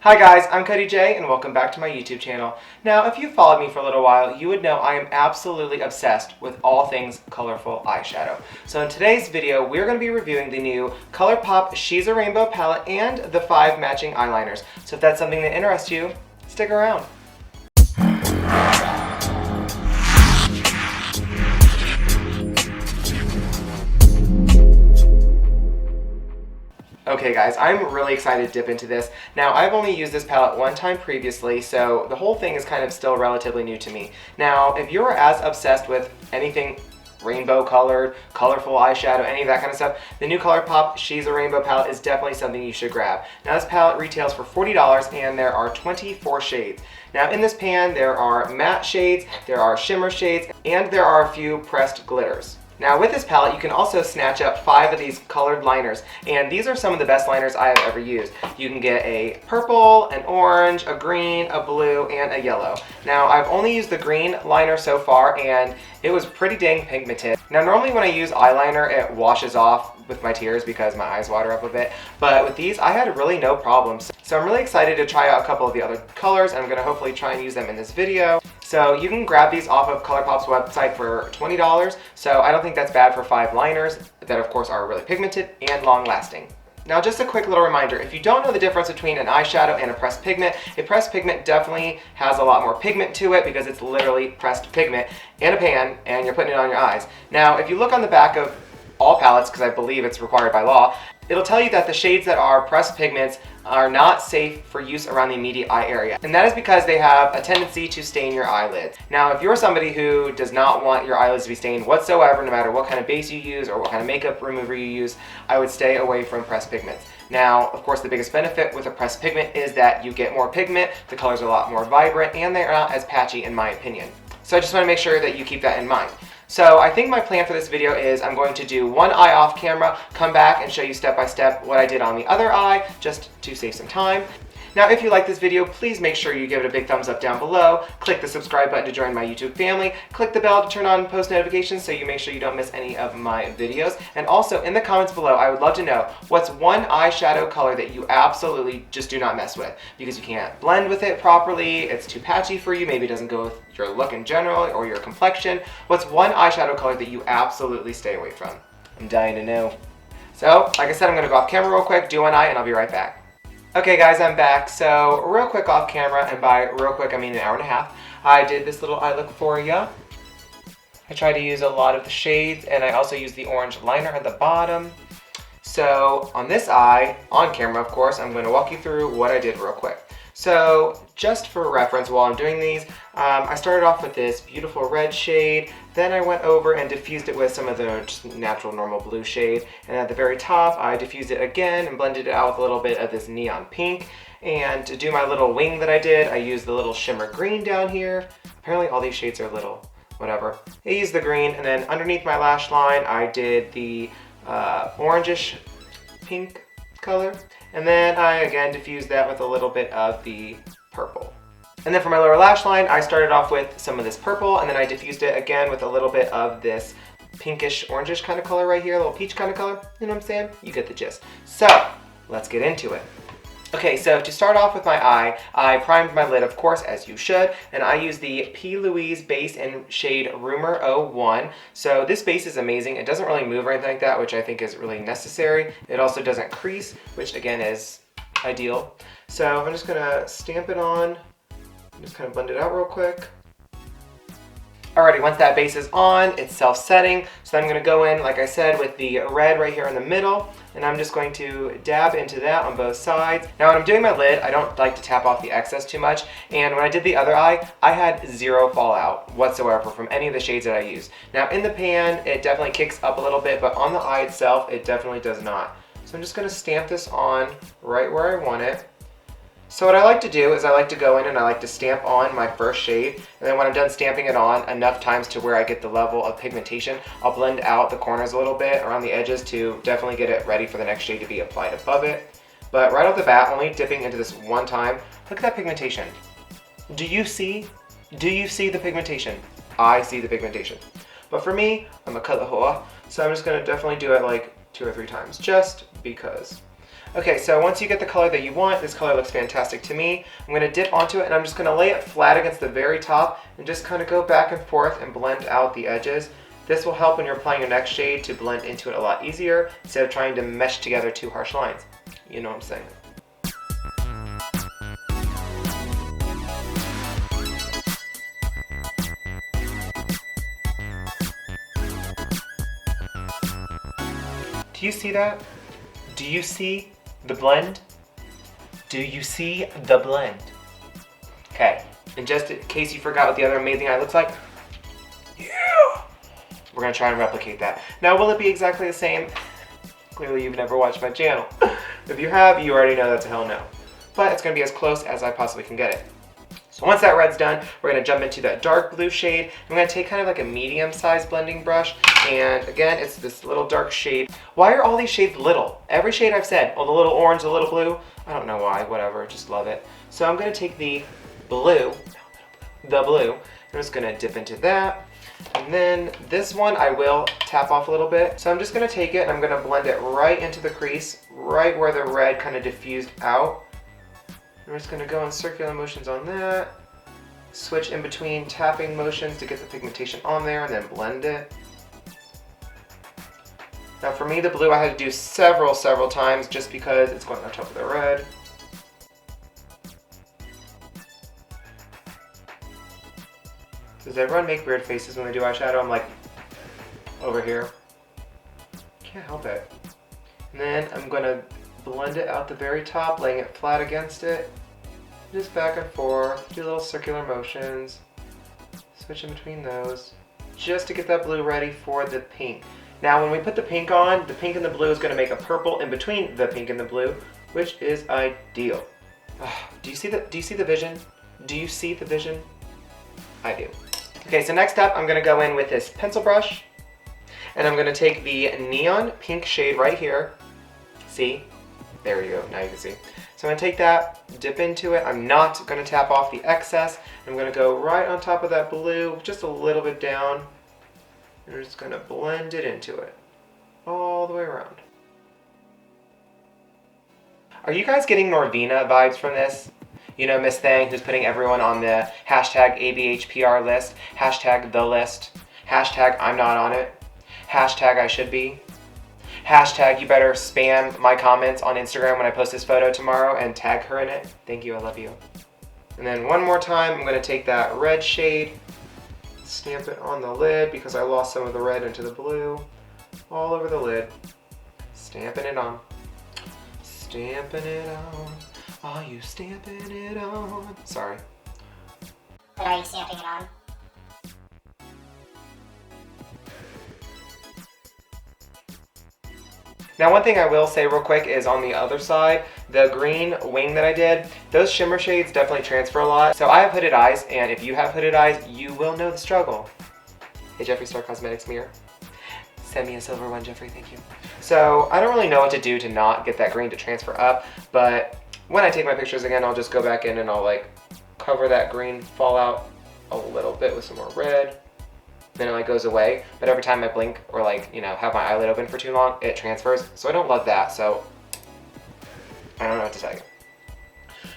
Hi guys, I'm Cody J and welcome back to my YouTube channel. Now, if you've followed me for a little while, you would know I am absolutely obsessed with all things colorful eyeshadow. So in today's video, we're going to be reviewing the new Colourpop She's a Rainbow Palette and the 5 matching eyeliners. So if that's something that interests you, stick around. Okay guys, I'm really excited to dip into this. Now, I've only used this palette one time previously, so the whole thing is kind of still relatively new to me. Now, if you're as obsessed with anything rainbow colored, colorful eyeshadow, any of that kind of stuff, the new Colourpop She's a Rainbow Palette is definitely something you should grab. Now, this palette retails for $40 and there are 24 shades. Now, in this pan, there are matte shades, there are shimmer shades, and there are a few pressed glitters. Now with this palette, you can also snatch up 5 of these colored liners, and these are some of the best liners I have ever used. You can get a purple, an orange, a green, a blue, and a yellow. Now I've only used the green liner so far, and it was pretty dang pigmented. Now normally when I use eyeliner, it washes off with my tears because my eyes water up a bit, but with these I had really no problems. So I'm really excited to try out a couple of the other colors, and I'm going to hopefully try and use them in this video. So you can grab these off of Colourpop's website for $20, so I don't think that's bad for 5 liners that of course are really pigmented and long lasting. Now just a quick little reminder, if you don't know the difference between an eyeshadow and a pressed pigment definitely has a lot more pigment to it because it's literally pressed pigment in a pan and you're putting it on your eyes. Now if you look on the back of all palettes, because I believe it's required by law, it'll tell you that the shades that are pressed pigments are not safe for use around the immediate eye area. And that is because they have a tendency to stain your eyelids. Now, if you're somebody who does not want your eyelids to be stained whatsoever, no matter what kind of base you use or what kind of makeup remover you use, I would stay away from pressed pigments. Now, of course, the biggest benefit with a pressed pigment is that you get more pigment, the colors are a lot more vibrant, and they're not as patchy in my opinion. So I just want to make sure that you keep that in mind. So I think my plan for this video is I'm going to do one eye off camera, come back and show you step by step what I did on the other eye, just to save some time. Now, if you like this video, please make sure you give it a big thumbs up down below, click the subscribe button to join my YouTube family, click the bell to turn on post notifications so you make sure you don't miss any of my videos, and also in the comments below, I would love to know what's one eyeshadow color that you absolutely just do not mess with, because you can't blend with it properly, it's too patchy for you, maybe it doesn't go with your look in general or your complexion. What's one eyeshadow color that you absolutely stay away from? I'm dying to know. So, like I said, I'm going to go off camera real quick, do one eye, and I'll be right back. Okay guys, I'm back. So real quick off camera, and by real quick I mean an hour and a half, I did this little eye look for ya. I tried to use a lot of the shades, and I also used the orange liner at the bottom. So on this eye, on camera of course, I'm going to walk you through what I did real quick. So just for reference, while I'm doing these, I started off with this beautiful red shade, then I went over and diffused it with some of the just natural normal blue shade, and at the very top I diffused it again and blended it out with a little bit of this neon pink. And to do my little wing that I did, I used the little shimmer green down here. Apparently all these shades are little, whatever. I used the green, and then underneath my lash line I did the orangish pink color. And then I again diffused that with a little bit of the purple. And then for my lower lash line, I started off with some of this purple, and then I diffused it again with a little bit of this pinkish, orangish kind of color right here, a little peach kind of color. You know what I'm saying? You get the gist. So let's get into it. Okay, so to start off with my eye, I primed my lid, of course, as you should, and I used the P. Louise base in shade Rumor 01. So this base is amazing. It doesn't really move or anything like that, which I think is really necessary. It also doesn't crease, which again is ideal. So I'm just gonna stamp it on, just kind of blend it out real quick. Alrighty, once that base is on, it's self-setting. So I'm gonna go in, like I said, with the red right here in the middle, and I'm just going to dab into that on both sides. Now when I'm doing my lid, I don't like to tap off the excess too much, and when I did the other eye, I had zero fallout whatsoever from any of the shades that I used. Now in the pan, it definitely kicks up a little bit, but on the eye itself, it definitely does not. So I'm just gonna stamp this on right where I want it. So what I like to do is I like to go in and I like to stamp on my first shade, and then when I'm done stamping it on enough times to where I get the level of pigmentation, I'll blend out the corners a little bit around the edges to definitely get it ready for the next shade to be applied above it. But right off the bat, only dipping into this one time, look at that pigmentation. Do you see the pigmentation? I see the pigmentation. But for me, I'm a color whore, so I'm just going to definitely do it like 2 or 3 times, just because. Okay, so once you get the color that you want, this color looks fantastic to me. I'm going to dip onto it and I'm just going to lay it flat against the very top and just kind of go back and forth and blend out the edges. This will help when you're applying your next shade to blend into it a lot easier instead of trying to mesh together two harsh lines. You know what I'm saying. Do you see that? Do you see the blend? Do you see the blend? Okay, and just in case you forgot what the other amazing eye looks like, yeah! We're gonna try and replicate that. Now, will it be exactly the same? Clearly you've never watched my channel. If you have, you already know that's a hell no. But it's gonna be as close as I possibly can get it. So once that red's done, we're gonna jump into that dark blue shade. I'm gonna take kind of like a medium-sized blending brush, and again, it's this little dark shade. Why are all these shades little? Every shade I've said, oh, the little orange, the little blue, I don't know why, whatever, just love it. So I'm gonna take the blue, I'm just gonna dip into that. And then this one I will tap off a little bit. So I'm just gonna take it and I'm gonna blend it right into the crease, right where the red kind of diffused out. I'm just gonna go in circular motions on that. Switch in between tapping motions to get the pigmentation on there and then blend it. Now for me, the blue I had to do several times just because it's going on top of the red. Does everyone make weird faces when they do eyeshadow? I'm like, over here. Can't help it. And then I'm gonna blend it out the very top, laying it flat against it. Just back and forth, do little circular motions. Switch in between those, just to get that blue ready for the pink. Now when we put the pink on, the pink and the blue is gonna make a purple in between the pink and the blue, which is ideal. Do you see the vision? Do you see the vision? I do. Okay, so next up, I'm gonna go in with this pencil brush, and I'm gonna take the neon pink shade right here. See? There you go, now you can see. So I'm gonna take that, dip into it. I'm not gonna tap off the excess. I'm gonna go right on top of that blue, just a little bit down. And I'm just gonna blend it into it, all the way around. Are you guys getting Norvina vibes from this? You know, Miss Thang, who's putting everyone on the hashtag ABHPR list, hashtag the list, hashtag I'm not on it, hashtag I should be, hashtag you better spam my comments on Instagram when I post this photo tomorrow and tag her in it. Thank you, I love you. And then one more time, I'm gonna take that red shade, stamp it on the lid because I lost some of the red into the blue, all over the lid, stamping it on, stamping it on. Are you stamping it on? Sorry. But are you stamping it on? Now one thing I will say real quick is on the other side, the green wing that I did, those shimmer shades definitely transfer a lot. So I have hooded eyes, and if you have hooded eyes, you will know the struggle. Hey, Jeffree Star Cosmetics mirror. Send me a silver one, Jeffree, thank you. So I don't really know what to do to not get that green to transfer up, but when I take my pictures again, I'll just go back in and I'll like cover that green fallout a little bit with some more red. Then it like goes away, but every time I blink or like, you know, have my eyelid open for too long, it transfers. So I don't love that, so I don't know what to tell you.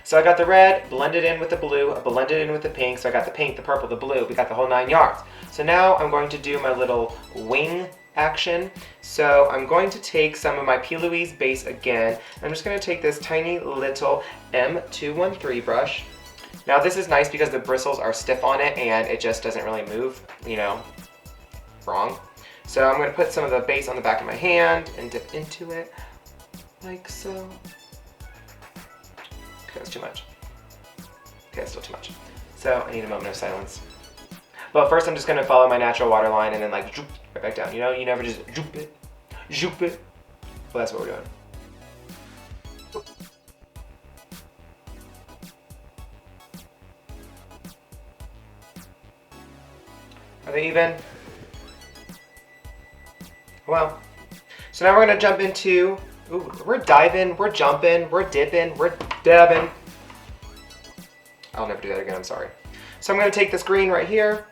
So I got the red, blended in with the blue, blended in with the pink. So I got the pink, the purple, the blue, we got the whole 9 yards. So now I'm going to do my little wing action. So I'm going to take some of my P. Louise base again. I'm just gonna take this tiny little M213 brush. Now this is nice because the bristles are stiff on it and it just doesn't really move, you know, wrong. So I'm gonna put some of the base on the back of my hand and dip into it like so. Okay, that's too much. Okay, that's still too much. So I need a moment of silence. But first I'm just gonna follow my natural waterline and then like zoop, right back down. You know, you never just zoop it. Well, that's what we're doing. Are they even? Well, so now we're gonna jump into, ooh, we're diving, we're jumping, we're dipping, we're dabbing. I'll never do that again, I'm sorry. So I'm gonna take this green right here,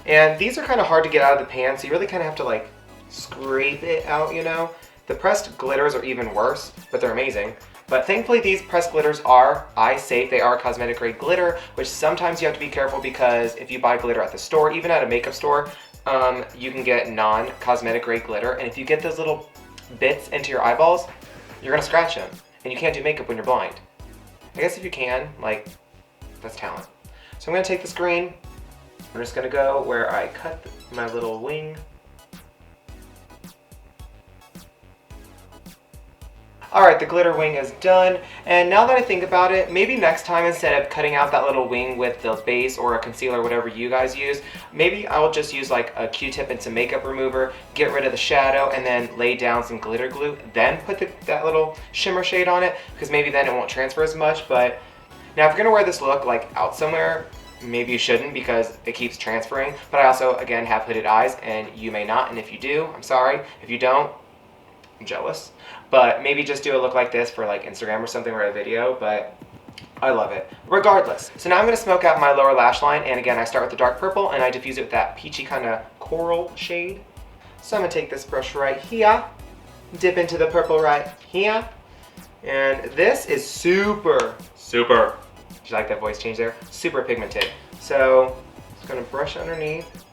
and these are kind of hard to get out of the pan, so you really kind of have to like scrape it out, you know? The pressed glitters are even worse, but they're amazing. But thankfully these pressed glitters are eye safe. They are cosmetic grade glitter, which sometimes you have to be careful because if you buy glitter at the store, even at a makeup store, you can get non-cosmetic grade glitter. And if you get those little bits into your eyeballs, you're gonna scratch them. And you can't do makeup when you're blind. I guess if you can, like, that's talent. So I'm gonna take this green. I'm just gonna go where I cut my little wing. Alright, the glitter wing is done, and now that I think about it, maybe next time instead of cutting out that little wing with the base or a concealer, whatever you guys use, maybe I will just use like a Q-tip and some makeup remover, get rid of the shadow, and then lay down some glitter glue, then put that little shimmer shade on it, because maybe then it won't transfer as much. But now if you're going to wear this look like out somewhere, maybe you shouldn't because it keeps transferring. But I also, again, have hooded eyes, and you may not, and if you do, I'm sorry. If you don't, I'm jealous. But maybe just do a look like this for like Instagram or something or a video, but I love it. Regardless. So now I'm going to smoke out my lower lash line, and again I start with the dark purple and I diffuse it with that peachy kind of coral shade. So I'm going to take this brush right here, dip into the purple right here, and this is super, did you like that voice change there? Super pigmented. So just going to brush underneath.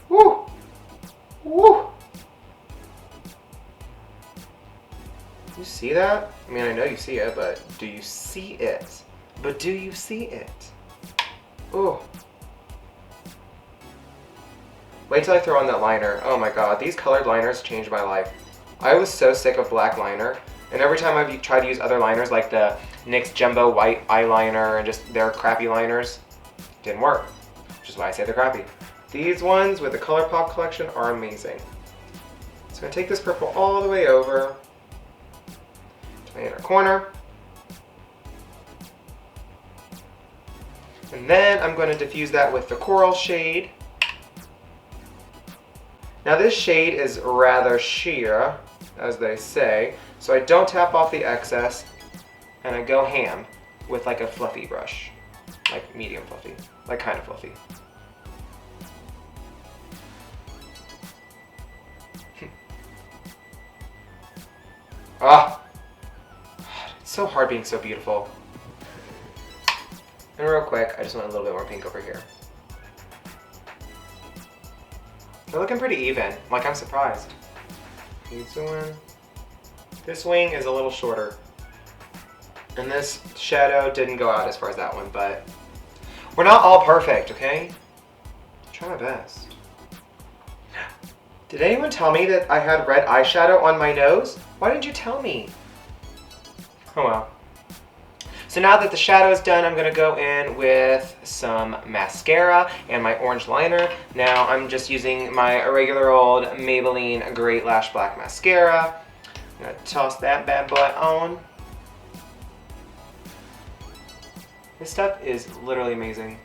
Woo! Woo! You see that? I mean, I know you see it, but do you see it? But do you see it? Oh. Wait till I throw on that liner. Oh my god, these colored liners changed my life. I was so sick of black liner, and every time I've tried to use other liners like the NYX Jumbo White Eyeliner and just their crappy liners, didn't work. Which is why I say they're crappy. These ones with the Colourpop collection are amazing. So I'm going to take this purple all the way over my inner corner. And then I'm going to diffuse that with the coral shade. Now this shade is rather sheer, as they say, so I don't tap off the excess, and I go ham with like a fluffy brush. Like medium fluffy, like kind of fluffy. Ah! So hard being so beautiful. And real quick, I just want a little bit more pink over here. They're looking pretty even. Like, I'm surprised. This wing is a little shorter. And this shadow didn't go out as far as that one, but we're not all perfect, okay? I'm trying my best. Did anyone tell me that I had red eyeshadow on my nose? Why didn't you tell me? Oh well. So now that the shadow is done, I'm going to go in with some mascara and my orange liner. Now I'm just using my regular old Maybelline Great Lash Black Mascara. I'm going to toss that bad boy on. This stuff is literally amazing.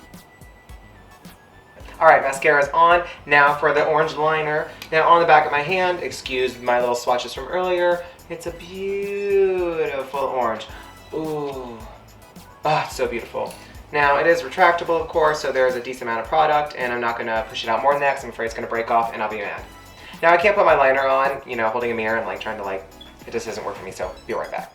Alright, mascara's on. Now for the orange liner. Now on the back of my hand, excuse my little swatches from earlier, it's a beautiful orange. Ooh. Ah, it's so beautiful. Now it is retractable, of course, so there's a decent amount of product, and I'm not going to push it out more than that because I'm afraid it's going to break off and I'll be mad. Now I can't put my liner on, you know, holding a mirror and like trying to like, it just doesn't work for me, so be right back.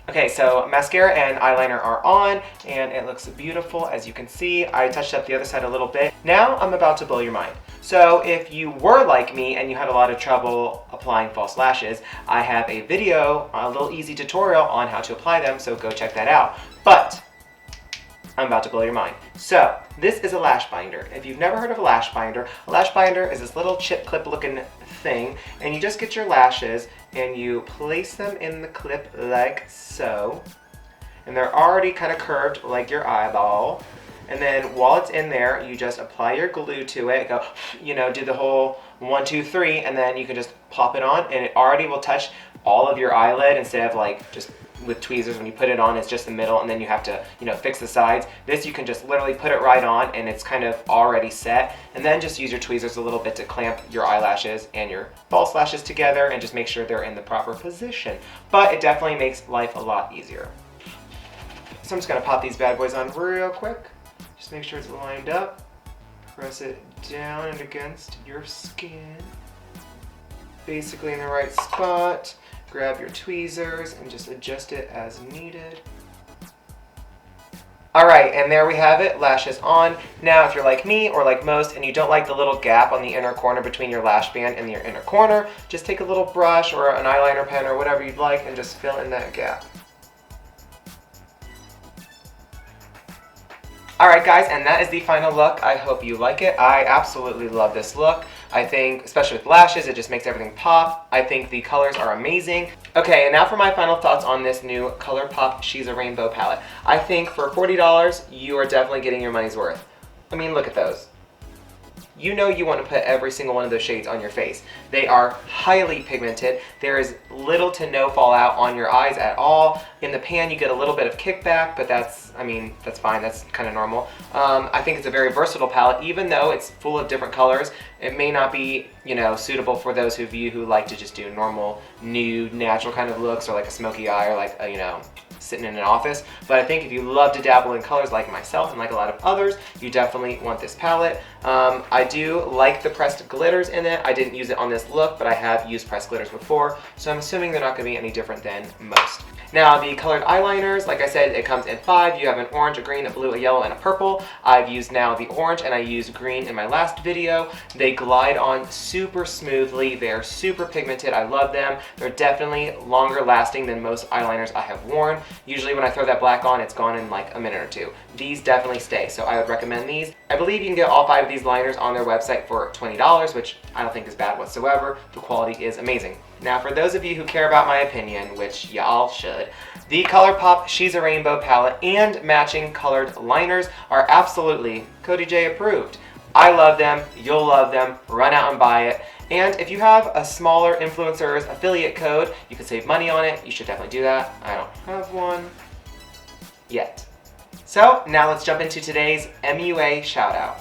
Okay, so mascara and eyeliner are on, and it looks beautiful. As you can see, I touched up the other side a little bit. Now I'm about to blow your mind. So if you were like me and you had a lot of trouble applying false lashes, I have a video, a little easy tutorial on how to apply them, so go check that out. But I'm about to blow your mind. So this is a lash binder. If you've never heard of a lash binder is this little chip clip looking thing, and you just get your lashes and you place them in the clip like so, and they're already kind of curved like your eyeball. And then while it's in there, you just apply your glue to it, go, you know, do the whole 1, 2, 3, and then you can just pop it on, and it already will touch all of your eyelid instead of like just with tweezers. When you put it on, it's just the middle, and then you have to, you know, fix the sides. This, you can just literally put it right on, and it's kind of already set, and then just use your tweezers a little bit to clamp your eyelashes and your false lashes together and just make sure they're in the proper position. But it definitely makes life a lot easier. So I'm just gonna pop these bad boys on real quick. Just make sure it's lined up. Press it down and against your skin. basically in the right spot. Grab your tweezers and just adjust it as needed. Alright, and there we have it, lashes on. Now if you're like me or like most and you don't like the little gap on the inner corner between your lash band and your inner corner, just take a little brush or an eyeliner pen or whatever you'd like and just fill in that gap. Alright guys, and that is the final look. I hope you like it. I absolutely love this look. I think, especially with lashes, it just makes everything pop. I think the colors are amazing. Okay, and now for my final thoughts on this new Colourpop She's a Rainbow palette. I think for $40, you are definitely getting your money's worth. I mean, look at those. You know you want to put every single one of those shades on your face. They are highly pigmented. There is little to no fallout on your eyes at all. In the pan you get a little bit of kickback, but that's fine, that's kind of normal. I think it's a very versatile palette, even though it's full of different colors. It may not be, suitable for those of you who like to just do normal, nude, natural kind of looks, or like a smoky eye, or like, sitting in an office. But I think if you love to dabble in colors like myself and like a lot of others, you definitely want this palette. I do like the pressed glitters in it. I didn't use it on this look, but I have used pressed glitters before, so I'm assuming they're not going to be any different than most. Now the colored eyeliners, like I said, it comes in 5. You have an orange, a green, a blue, a yellow, and a purple. I've used now the orange and I used green in my last video. They glide on super smoothly. They are super pigmented. I love them. They're definitely longer lasting than most eyeliners I have worn. Usually when I throw that black on, it's gone in like a minute or two. These definitely stay, so I would recommend these. I believe you can get all 5 of these liners on their website for $20, which I don't think is bad whatsoever. The quality is amazing. Now for those of you who care about my opinion, which y'all should, the Colourpop She's a Rainbow palette and matching colored liners are absolutely Cody J approved. I love them, you'll love them, run out and buy it. And if you have a smaller influencer's affiliate code, you can save money on it. You should definitely do that. I don't have one yet. So now let's jump into today's MUA shoutout.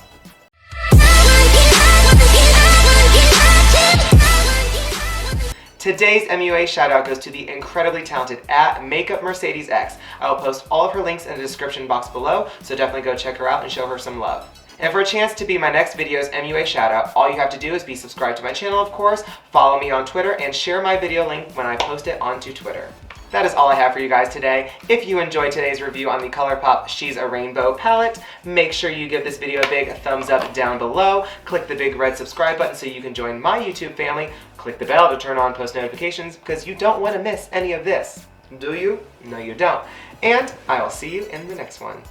Today's MUA shoutout goes to the incredibly talented @MakeupMercedesX. I will post all of her links in the description box below, so definitely go check her out and show her some love. And for a chance to be my next video's MUA shoutout, all you have to do is be subscribed to my channel, of course, follow me on Twitter, and share my video link when I post it onto Twitter. That is all I have for you guys today. If you enjoyed today's review on the Colourpop She's a Rainbow palette, make sure you give this video a big thumbs up down below. Click the big red subscribe button so you can join my YouTube family. Click the bell to turn on post notifications because you don't want to miss any of this. Do you? No, you don't. And I will see you in the next one.